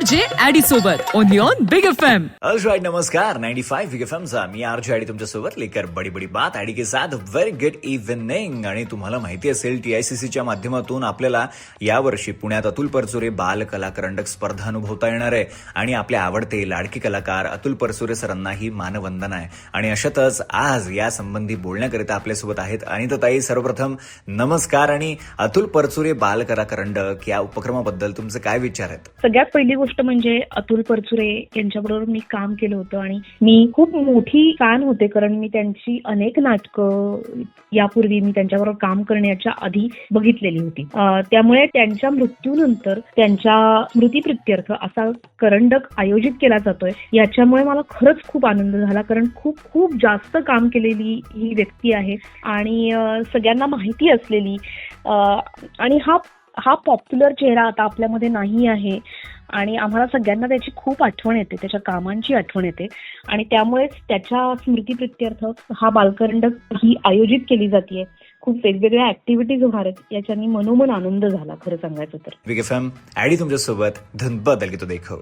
RJ ॲडी सोबत only on big FM. Right, नमस्कार 95 big FM चा मी आरजे ॲडी तुमच्यासोबत लेकर बडी बडी बात ॲडी के साथ व्हेरी गुड इव्हनिंग. आणि तुम्हाला माहिती असेल TICCच्या माध्यमातून आपल्याला यावर्षी पुण्यात अतुल परचुरे बाल कलाकरंडक स्पर्धा अनुभवता येणार आहे आणि आपले आवडते लाडके कलाकार अतुल परचुरे सरांना ही मानवंदना आहे. आणि अशातच आज या संबंधी बोलण्याकरिता आपल्यासोबत आहेत अनिताताई. सर्वप्रथम नमस्कार. आणि अतुल परचुरे बाल कलाकरंडक या उपक्रमाबद्दल तुमचे काय विचार आहेत? सगळ्यात पहिली गोष्ट म्हणजे अतुल परचुरे यांच्याबरोबर मी काम केलं होतं आणि मी खूप मोठी फॅन होते, कारण मी त्यांची अनेक नाटकं यापूर्वी मी त्यांच्याबरोबर काम करण्याच्या आधी बघितलेली होती. त्यामुळे त्यांच्या मृत्यूनंतर त्यांच्या स्मृतीप्रित्यर्थ असा करंडक आयोजित केला जातोय याच्यामुळे मला खरंच खूप आनंद झाला, कारण खूप खूप जास्त काम केलेली ही व्यक्ती आहे आणि सगळ्यांना माहिती असलेली आणि हा पॉप्युलर चेहरा आता आपल्यामध्ये नाही आहे आणि आम्हाला सगळ्यांना त्याची खूप आठवण येते, त्याच्या कामांची आठवण येते आणि त्यामुळेच त्याच्या स्मृतीप्रित्यर्थ हा बालकरंडक ही आयोजित केली जाते. खूप वेगवेगळ्या ऍक्टिव्हिटीज होणार आहेत, याच्यानी मनोमन आनंद झाला खरं सांगायचं तर. बिग एफएम ॲडी तुमच्यासोबत धन बदल की तो देखो.